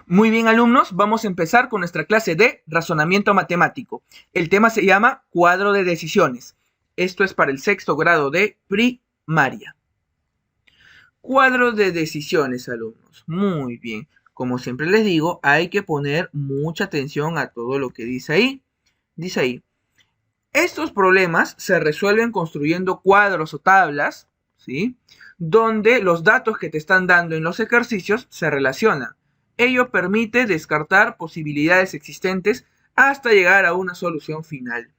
Muy bien, alumnos, vamos a empezar con nuestra clase de razonamiento matemático. El tema se llama cuadro de decisiones. Esto es para el sexto grado de primaria. Cuadro de decisiones, alumnos. Muy bien. Como siempre les digo, hay que poner mucha atención a todo lo que dice ahí. Dice ahí, estos problemas se resuelven construyendo cuadros o tablas, ¿sí? Donde los datos que te están dando en los ejercicios se relacionan. Ello permite descartar posibilidades existentes hasta llegar a una solución final.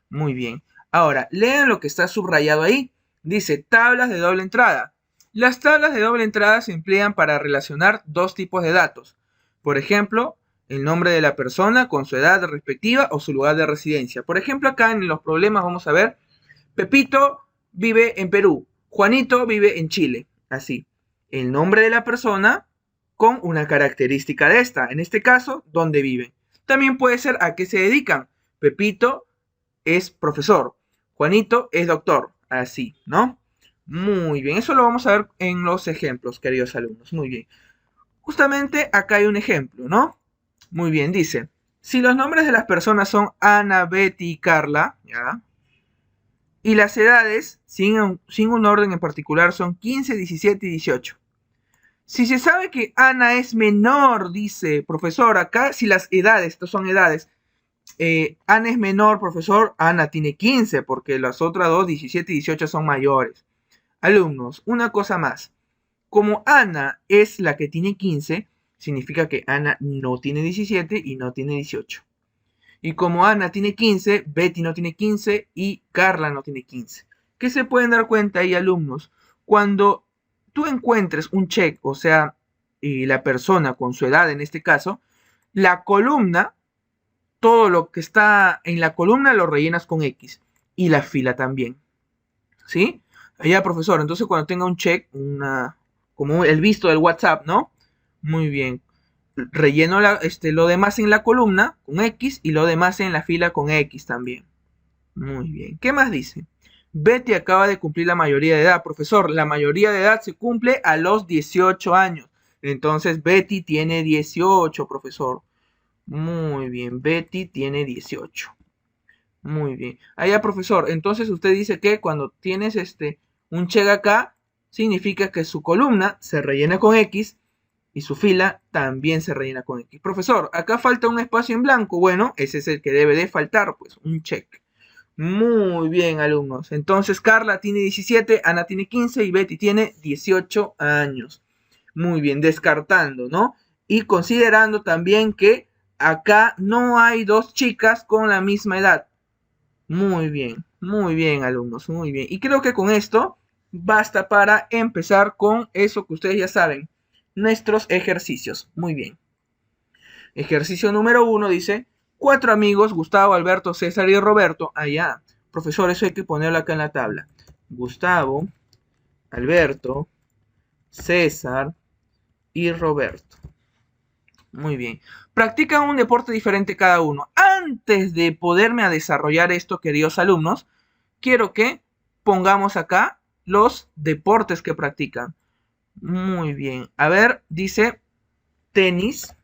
Muy bien. Ahora, lean lo que está subrayado ahí. Dice tablas de doble entrada. Las tablas de doble entrada se emplean para relacionar dos tipos de datos. Por ejemplo, el nombre de la persona con su edad respectiva o su lugar de residencia. Por ejemplo, acá en los problemas vamos a ver, Pepito vive en Perú, Juanito vive en Chile. Así, el nombre de la persona con una característica de esta. En este caso, ¿dónde viven? También puede ser a qué se dedican. Pepito es profesor, Juanito es doctor. Así, ¿no? Muy bien, eso lo vamos a ver en los ejemplos, queridos alumnos. Muy bien. Justamente acá hay un ejemplo, ¿no? Muy bien, dice, si los nombres de las personas son Ana, Betty y Carla, ¿ya? Y las edades, sin un orden en particular, son 15, 17 y 18. Si se sabe que Ana es menor, dice profesor, acá si las edades, estas son edades, Ana es menor, profesor, Ana tiene 15, porque las otras dos, 17 y 18, son mayores. Alumnos, una cosa más. Como Ana es la que tiene 15, significa que Ana no tiene 17 y no tiene 18. Y como Ana tiene 15, Betty no tiene 15 y Carla no tiene 15. ¿Qué se pueden dar cuenta ahí, alumnos? Cuando tú encuentres un check, o sea, la persona con su edad en este caso, la columna, todo lo que está en la columna lo rellenas con X y la fila también. ¿Sí? Ya, profesor, entonces cuando tenga un check, como el visto del WhatsApp, ¿no? Muy bien. Relleno lo demás en la columna con X y lo demás en la fila con X también. Muy bien. ¿Qué más dice? Betty acaba de cumplir la mayoría de edad. Profesor, la mayoría de edad se cumple a los 18 años. Entonces Betty tiene 18, profesor. Muy bien, Betty tiene 18. Muy bien. Allá, profesor, entonces usted dice que cuando tienes un check acá, significa que su columna se rellena con X y su fila también se rellena con X. Profesor, acá falta un espacio en blanco. Bueno, ese es el que debe de faltar, pues un check. Muy bien, alumnos. Entonces, Carla tiene 17, Ana tiene 15 y Betty tiene 18 años. Muy bien, descartando, ¿no? Y considerando también que acá no hay dos chicas con la misma edad. Muy bien, alumnos, muy bien. Y creo que con esto basta para empezar con eso que ustedes ya saben, nuestros ejercicios. Muy bien. Ejercicio número 1 dice, 4 amigos, Gustavo, Alberto, César y Roberto. Allá, profesor, eso hay que ponerlo acá en la tabla. Gustavo, Alberto, César y Roberto. Muy bien. Practican un deporte diferente cada uno. Antes de poderme a desarrollar esto, queridos alumnos, quiero que pongamos acá los deportes que practican. Muy bien. A ver, dice tenis,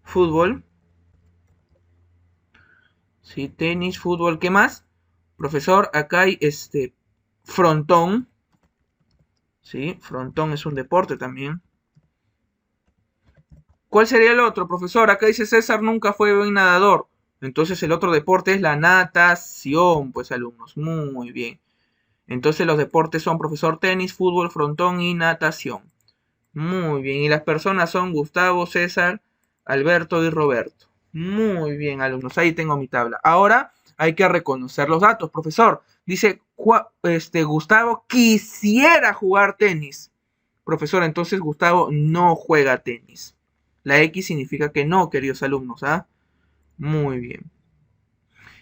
fútbol. Sí, tenis, fútbol. ¿Qué más? Profesor, acá hay frontón. Sí, frontón es un deporte también. ¿Cuál sería el otro, profesor? Acá dice César nunca fue buen nadador. Entonces el otro deporte es la natación, pues alumnos. Muy bien. Entonces los deportes son, profesor, tenis, fútbol, frontón y natación. Muy bien. Y las personas son Gustavo, César, Alberto y Roberto. Muy bien, alumnos. Ahí tengo mi tabla. Ahora hay que reconocer los datos, profesor. Dice, Gustavo quisiera jugar tenis. Profesor, entonces Gustavo no juega tenis. La X significa que no, queridos alumnos, ¿ah? Muy bien.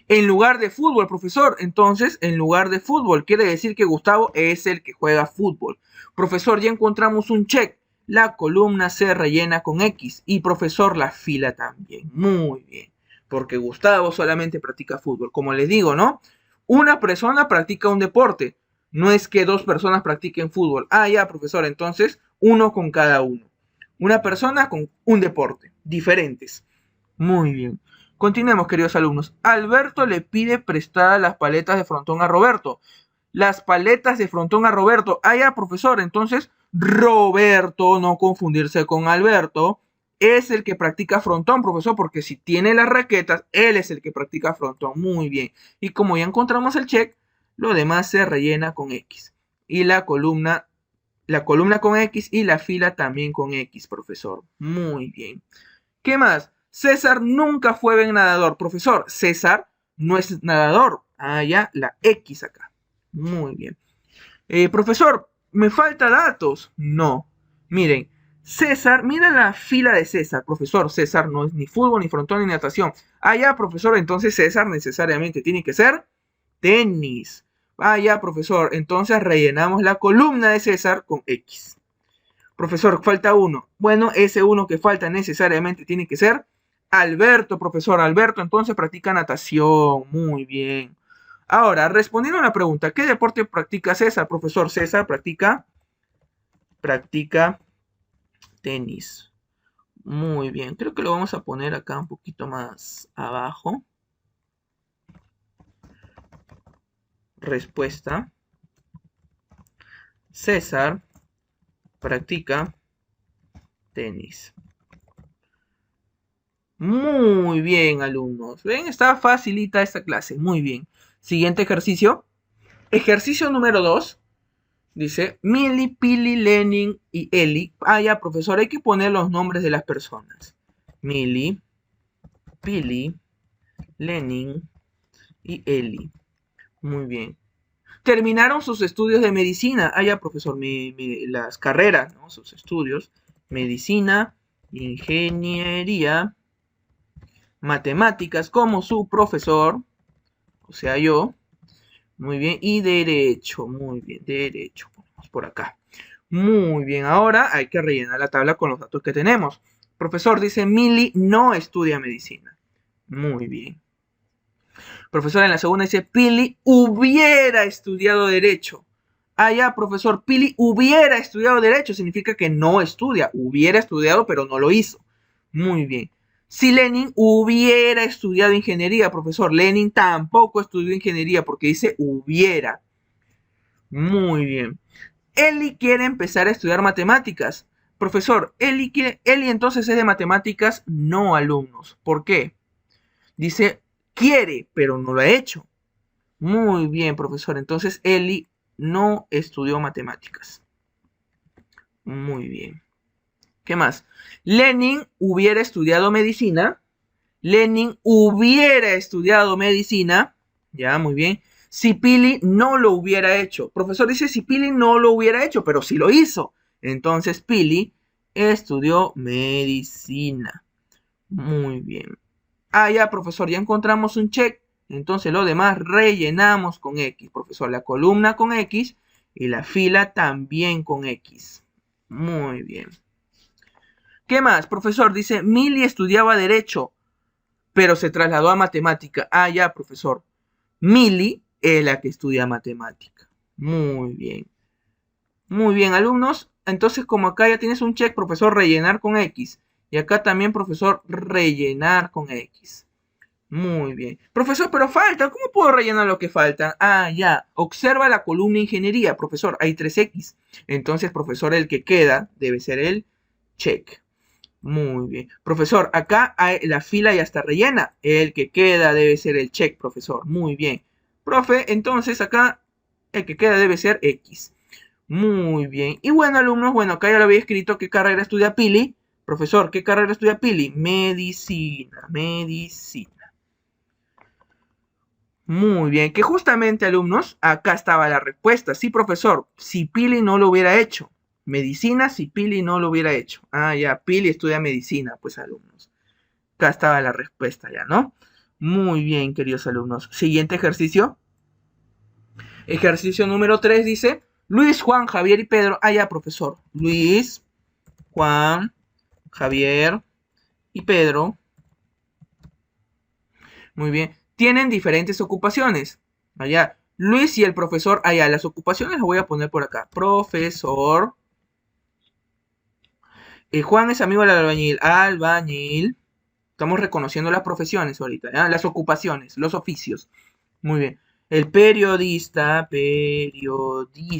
En lugar de fútbol, profesor, entonces, en lugar de fútbol, quiere decir que Gustavo es el que juega fútbol. Profesor, ya encontramos un check. La columna se rellena con X. Y profesor, la fila también. Muy bien. Porque Gustavo solamente practica fútbol. Como les digo, ¿no? Una persona practica un deporte. No es que dos personas practiquen fútbol. Ah, ya, profesor, entonces, uno con cada uno. Una persona con un deporte. Diferentes. Muy bien. Continuemos, queridos alumnos. Alberto le pide prestadas las paletas de frontón a Roberto. Las paletas de frontón a Roberto. Ah, ya, profesor. Entonces, Roberto, no confundirse con Alberto, es el que practica frontón, profesor, porque si tiene las raquetas, él es el que practica frontón. Muy bien. Y como ya encontramos el check, lo demás se rellena con X. Y la columna con X y la fila también con X, profesor. Muy bien. ¿Qué más? César nunca fue buen nadador. Profesor, César no es nadador. Ah, ya, la X acá. Muy bien. Profesor, ¿me falta datos? No. Miren, César, mira la fila de César. Profesor, César no es ni fútbol, ni frontón, ni natación. Ah, ya, profesor, entonces César necesariamente tiene que ser tenis. Ah, ya, profesor, entonces rellenamos la columna de César con X. Profesor, falta uno. Bueno, ese uno que falta necesariamente tiene que ser Alberto, profesor. Alberto entonces practica natación. Muy bien. Ahora, respondiendo a la pregunta, ¿qué deporte practica César? Profesor, César practica tenis. Muy bien. Creo que lo vamos a poner acá un poquito más abajo. Respuesta. César practica tenis. Muy bien, alumnos. ¿Ven? Está facilita esta clase. Muy bien. Siguiente ejercicio. Ejercicio número 2. Dice, Milly, Pili, Lenin y Eli. Ah, ya, profesor, hay que poner los nombres de las personas. Milly, Pili, Lenin y Eli. Muy bien. Terminaron sus estudios de medicina. Ah, ya, profesor, las carreras, ¿no? Sus estudios. Medicina, ingeniería, matemáticas, como su profesor, o sea, yo. Muy bien. Y derecho. Muy bien. Derecho. Ponemos por acá. Muy bien. Ahora hay que rellenar la tabla con los datos que tenemos. Profesor, dice Milly no estudia medicina. Muy bien. Profesor, en la segunda dice Pili hubiera estudiado derecho. Ah, ya, profesor, Pili hubiera estudiado derecho. Significa que no estudia. Hubiera estudiado, pero no lo hizo. Muy bien. Si Lenin hubiera estudiado ingeniería, profesor, Lenin tampoco estudió ingeniería porque dice hubiera. Muy bien. Eli quiere empezar a estudiar matemáticas. Profesor, Eli entonces es de matemáticas, no alumnos. ¿Por qué? Dice quiere, pero no lo ha hecho. Muy bien, profesor. Entonces Eli no estudió matemáticas. Muy bien. ¿Qué más? Lenin hubiera estudiado medicina. Lenin hubiera estudiado medicina. Ya, muy bien. Si Pili no lo hubiera hecho. Profesor dice si Pili no lo hubiera hecho, pero sí lo hizo. Entonces Pili estudió medicina. Muy bien. Ah, ya, profesor, ya encontramos un check. Entonces lo demás rellenamos con X. Profesor, la columna con X y la fila también con X. Muy bien. ¿Qué más? Profesor, dice, Milly estudiaba Derecho, pero se trasladó a Matemática. Ah, ya, profesor. Milly es la que estudia Matemática. Muy bien. Muy bien, alumnos. Entonces, como acá ya tienes un check, profesor, rellenar con X. Y acá también, profesor, rellenar con X. Muy bien. Profesor, pero falta. ¿Cómo puedo rellenar lo que falta? Ah, ya. Observa la columna ingeniería. Profesor, hay 3X. Entonces, profesor, el que queda debe ser el check. Muy bien. Profesor, acá la fila ya está rellena. El que queda debe ser el check, profesor. Muy bien. Profe, entonces acá el que queda debe ser X. Muy bien. Y bueno, alumnos, bueno, acá ya lo había escrito qué carrera estudia Pili. Profesor, ¿qué carrera estudia Pili? Medicina. Muy bien, que justamente, alumnos, acá estaba la respuesta. Sí, profesor, si Pili no lo hubiera hecho. Medicina, si Pili no lo hubiera hecho. Ah, ya, Pili estudia medicina, pues, alumnos. Acá estaba la respuesta ya, ¿no? Muy bien, queridos alumnos. Siguiente ejercicio. Ejercicio número 3 dice, Luis, Juan, Javier y Pedro. Ah, ya, profesor. Luis, Juan, Javier y Pedro. Muy bien. Tienen diferentes ocupaciones. Allá. Luis y el profesor. Allá. Las ocupaciones las voy a poner por acá. Profesor Juan es amigo del albañil. Albañil. Estamos reconociendo las profesiones ahorita, ¿ya? Las ocupaciones, los oficios. Muy bien. El periodista, periodista.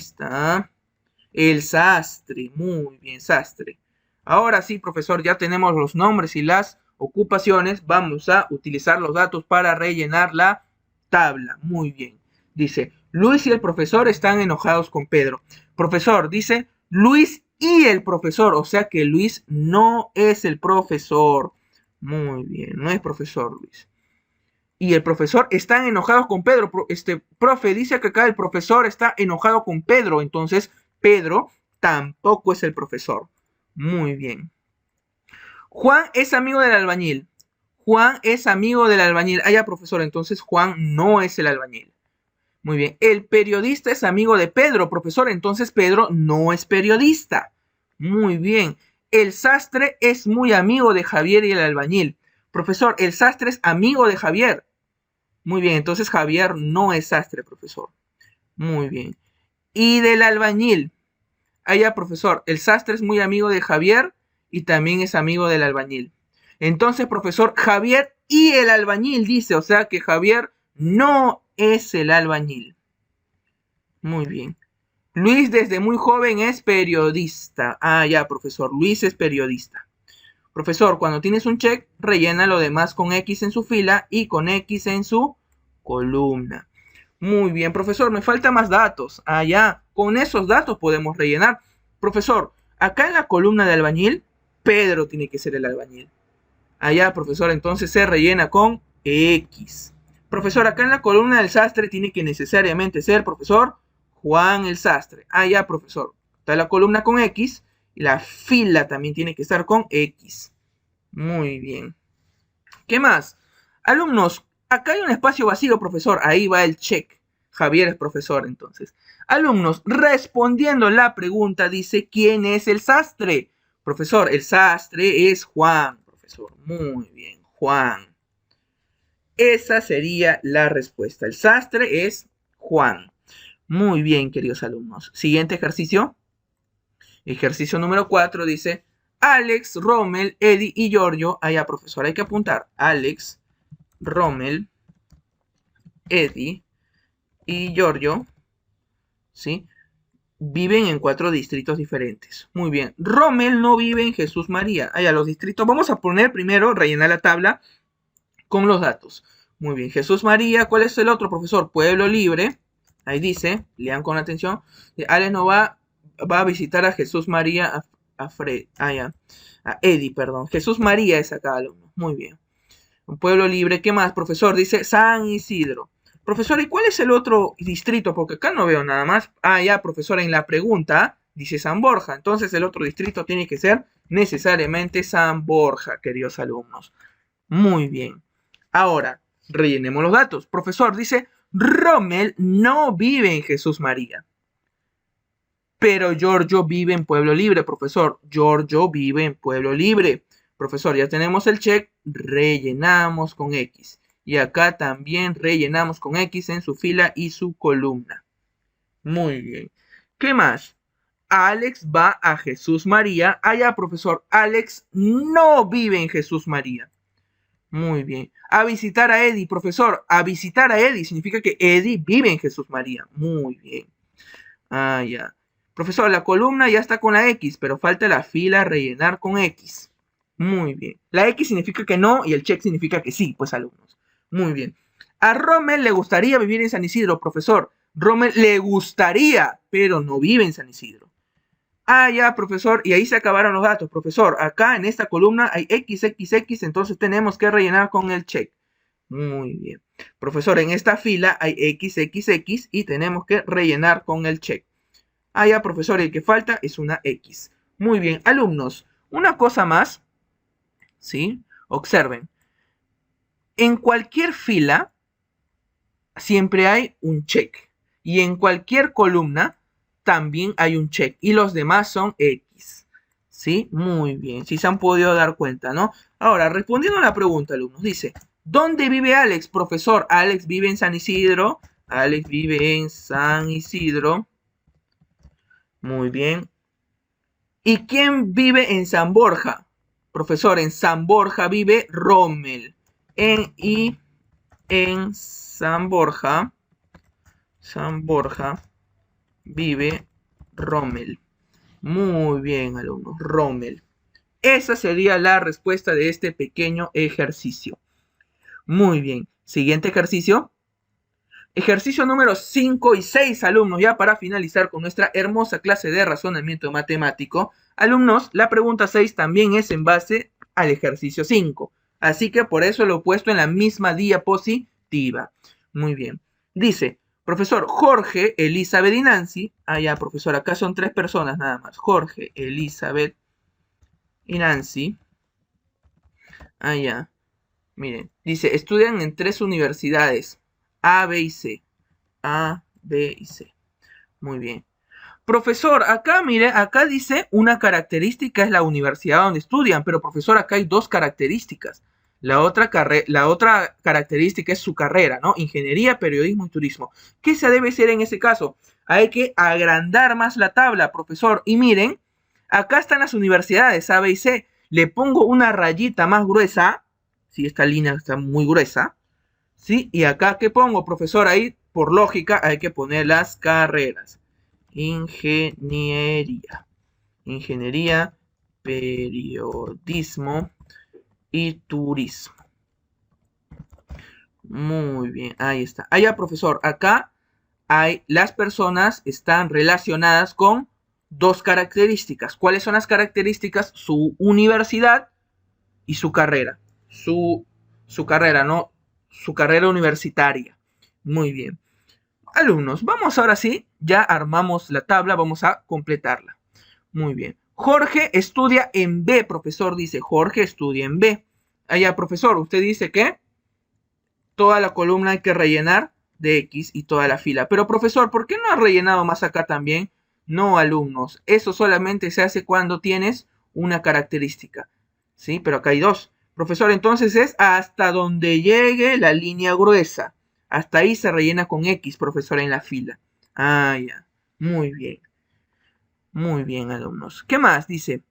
El sastre, muy bien, sastre. Ahora sí, profesor, ya tenemos los nombres y las ocupaciones. Vamos a utilizar los datos para rellenar la tabla. Muy bien. Dice, Luis y el profesor están enojados con Pedro. Profesor, dice, Luis y el profesor. O sea que Luis no es el profesor. Muy bien, no es profesor Luis. Y el profesor están enojados con Pedro. Profe, dice que acá el profesor está enojado con Pedro. Entonces, Pedro tampoco es el profesor. Muy bien. Juan es amigo del albañil. Juan es amigo del albañil. Ah, ya, profesor. Entonces, Juan no es el albañil. Muy bien. El periodista es amigo de Pedro, profesor. Entonces, Pedro no es periodista. Muy bien. El sastre es muy amigo de Javier y el albañil. Profesor, el sastre es amigo de Javier. Muy bien, entonces Javier no es sastre, profesor. Muy bien. Y del albañil. Ya, profesor, el sastre es muy amigo de Javier y también es amigo del albañil. Entonces, profesor, Javier y el albañil dice, o sea que Javier no es el albañil. Muy bien. Luis desde muy joven es periodista. Ya, profesor, Luis es periodista. Profesor, cuando tienes un check, rellena lo demás con X en su fila y con X en su columna. Muy bien, profesor, me faltan más datos. Ya, con esos datos podemos rellenar. Profesor, acá en la columna de albañil, Pedro tiene que ser el albañil. Ya, profesor, entonces se rellena con X. Profesor, acá en la columna del sastre tiene que necesariamente ser, profesor, Juan el sastre. Ya, profesor, está la columna con X y la fila también tiene que estar con X. Muy bien. ¿Qué más? Alumnos, acá hay un espacio vacío, profesor. Ahí va el check. Javier es profesor, entonces. Alumnos, respondiendo la pregunta, dice, ¿quién es el sastre? Profesor, el sastre es Juan, profesor. Muy bien, Juan. Esa sería la respuesta. El sastre es Juan. Muy bien, queridos alumnos. Siguiente ejercicio. Ejercicio número 4 dice, Alex, Rommel, Eddie y Giorgio. Ya, profesor, hay que apuntar. Alex, Rommel, Eddie y Giorgio, ¿sí? Viven en 4 distritos diferentes. Muy bien. Rommel no vive en Jesús María. Ya, los distritos. Vamos a poner primero, rellenar la tabla con los datos. Muy bien. Jesús María, ¿cuál es el otro, profesor? Pueblo Libre. Ahí dice, lean con atención. Alex no va a visitar a Jesús María, a Eddie, perdón. Jesús María es acá, alumno. Muy bien. Un pueblo libre. ¿Qué más, profesor? Dice San Isidro. Profesor, ¿y cuál es el otro distrito? Porque acá no veo nada más. Ya, profesor, en la pregunta dice San Borja. Entonces el otro distrito tiene que ser necesariamente San Borja, queridos alumnos. Muy bien. Ahora, rellenemos los datos. Profesor, dice, Rommel no vive en Jesús María. Pero Giorgio vive en Pueblo Libre, profesor. Giorgio vive en Pueblo Libre. Profesor, ya tenemos el check, rellenamos con X. Y acá también rellenamos con X en su fila y su columna. Muy bien. ¿Qué más? Alex va a Jesús María. Ya, profesor, Alex no vive en Jesús María. Muy bien. A visitar a Eddie, profesor. A visitar a Eddie significa que Eddie vive en Jesús María. Muy bien. Ya. Profesor, la columna ya está con la X, pero falta la fila rellenar con X. Muy bien. La X significa que no y el check significa que sí, pues alumnos. Muy bien. A Rommel le gustaría vivir en San Isidro, profesor. Rommel le gustaría, pero no vive en San Isidro. Ya, profesor, y ahí se acabaron los datos, profesor. Acá en esta columna hay XXX, entonces tenemos que rellenar con el check. Muy bien. Profesor, en esta fila hay XXX y tenemos que rellenar con el check. Ya, profesor, el que falta es una X. Muy bien, alumnos, una cosa más, ¿sí? Observen. En cualquier fila siempre hay un check. Y en cualquier columna también hay un check. Y los demás son X. ¿Sí? Muy bien. Si se han podido dar cuenta, ¿no? Ahora, respondiendo a la pregunta, alumnos, dice, ¿dónde vive Alex, profesor? Alex vive en San Isidro. Alex vive en San Isidro. Muy bien. ¿Y quién vive en San Borja? Profesor, en San Borja vive Rommel. En San Borja vive Rommel. Muy bien, alumnos, Rommel. Esa sería la respuesta de este pequeño ejercicio. Muy bien. Siguiente ejercicio. Ejercicio número 5 y 6, alumnos, ya para finalizar con nuestra hermosa clase de razonamiento matemático. Alumnos, la pregunta 6 también es en base al ejercicio 5. Así que por eso lo he puesto en la misma diapositiva. Muy bien. Dice, profesor, Jorge, Elizabeth y Nancy. Ah, ya, profesor, acá son 3 personas nada más. Jorge, Elizabeth y Nancy. Ah, ya. Miren, dice, estudian en 3 universidades. A, B y C. A, B y C. Muy bien. Profesor, acá, mire, acá dice una característica es la universidad donde estudian, pero profesor, acá hay 2 características. La otra característica es su carrera, ¿no? Ingeniería, periodismo y turismo. ¿Qué se debe hacer en ese caso? Hay que agrandar más la tabla, profesor. Y miren, acá están las universidades A, B y C. Le pongo una rayita más gruesa. Sí, esta línea está muy gruesa. ¿Sí? Y acá, ¿qué pongo, profesor? Ahí, por lógica, hay que poner las carreras. Ingeniería, periodismo y turismo. Muy bien, ahí está. Allá, profesor, acá las personas están relacionadas con 2 características. ¿Cuáles son las características? Su universidad y su carrera. Su carrera, ¿no? Su carrera universitaria. Muy bien. Alumnos, vamos ahora sí, ya armamos la tabla, vamos a completarla. Muy bien. Jorge estudia en B, profesor, dice. Jorge estudia en B. Allá, profesor, usted dice que toda la columna hay que rellenar de X y toda la fila. Pero, profesor, ¿por qué no ha rellenado más acá también? No, alumnos, eso solamente se hace cuando tienes una característica. ¿Sí? Pero acá hay 2. Profesor, entonces es hasta donde llegue la línea gruesa. Hasta ahí se rellena con X, profesor, en la fila. Ah, ya. Muy bien. Muy bien, alumnos. ¿Qué más? Dice,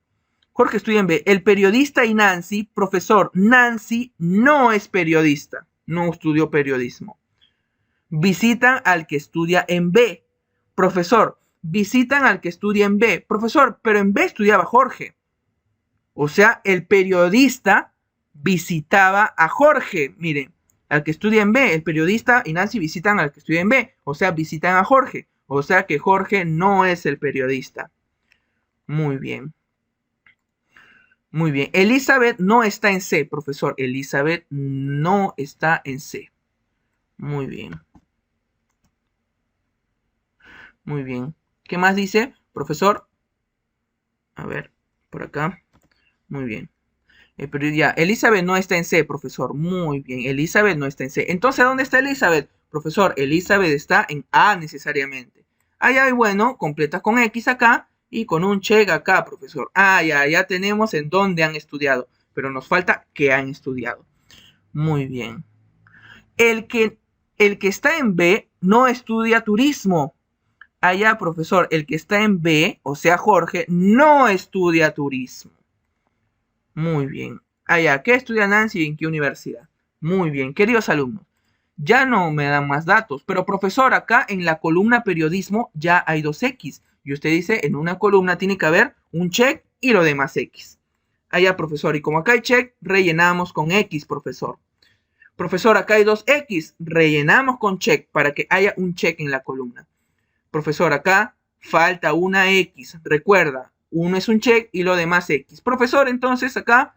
Jorge estudia en B. El periodista y Nancy, profesor, Nancy no es periodista. No estudió periodismo. Visitan al que estudia en B. Profesor, visitan al que estudia en B. Profesor, pero en B estudiaba Jorge. O sea, el periodista visitaba a Jorge. Miren, al que estudia en B, el periodista y Nancy visitan al que estudia en B. O sea, visitan a Jorge. O sea que Jorge no es el periodista. Muy bien. Muy bien. Elizabeth no está en C, profesor. Elizabeth no está en C. Muy bien. Muy bien. ¿Qué más dice, profesor? A ver, por acá. Muy bien. Pero ya, Elizabeth no está en C, profesor. Muy bien, Elizabeth no está en C. Entonces, ¿dónde está Elizabeth? Profesor, Elizabeth está en A necesariamente. Allá, y bueno, completas con X acá y con un check acá, profesor. Ah, ya tenemos en dónde han estudiado. Pero nos falta que han estudiado. Muy bien. El que está en B no estudia turismo. Allá, profesor, el que está en B, o sea, Jorge, no estudia turismo. Muy bien. Allá, ¿qué estudia Nancy y en qué universidad? Muy bien, queridos alumnos. Ya no me dan más datos, pero profesor, acá en la columna periodismo ya hay 2X. Y usted dice, en una columna tiene que haber un check y lo demás X. Allá, profesor, y como acá hay check, rellenamos con X, profesor. Profesor, acá hay 2X, rellenamos con check para que haya un check en la columna. Profesor, acá falta una X. Recuerda, uno es un check y lo demás X. Profesor, entonces acá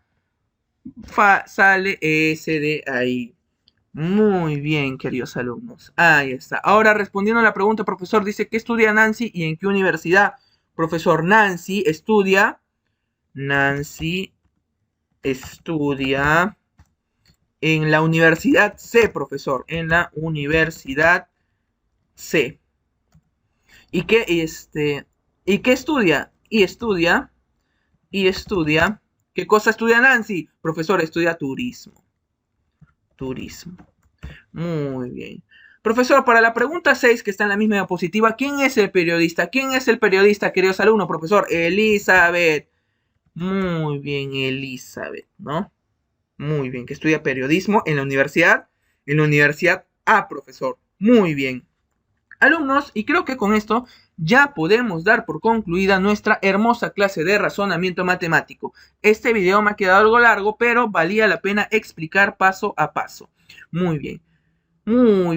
sale ese de ahí. Muy bien, queridos alumnos. Ahí está. Ahora, respondiendo a la pregunta, profesor, dice, ¿qué estudia Nancy y en qué universidad? Profesor, Nancy estudia en la Universidad C, profesor. En la Universidad C. ¿Y qué estudia? ¿Qué cosa estudia Nancy? Profesor, estudia turismo. Turismo. Muy bien. Profesor, para la pregunta 6, que está en la misma diapositiva, ¿quién es el periodista? ¿Quién es el periodista, queridos alumnos? Profesor, Elizabeth. Muy bien, Elizabeth, ¿no? Muy bien, que estudia periodismo en la universidad. En la universidad A, profesor. Muy bien. Alumnos, y creo que con esto ya podemos dar por concluida nuestra hermosa clase de razonamiento matemático. Este video me ha quedado algo largo, pero valía la pena explicar paso a paso. Muy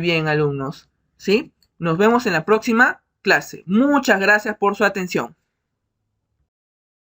bien, alumnos. ¿Sí? Nos vemos en la próxima clase. Muchas gracias por su atención.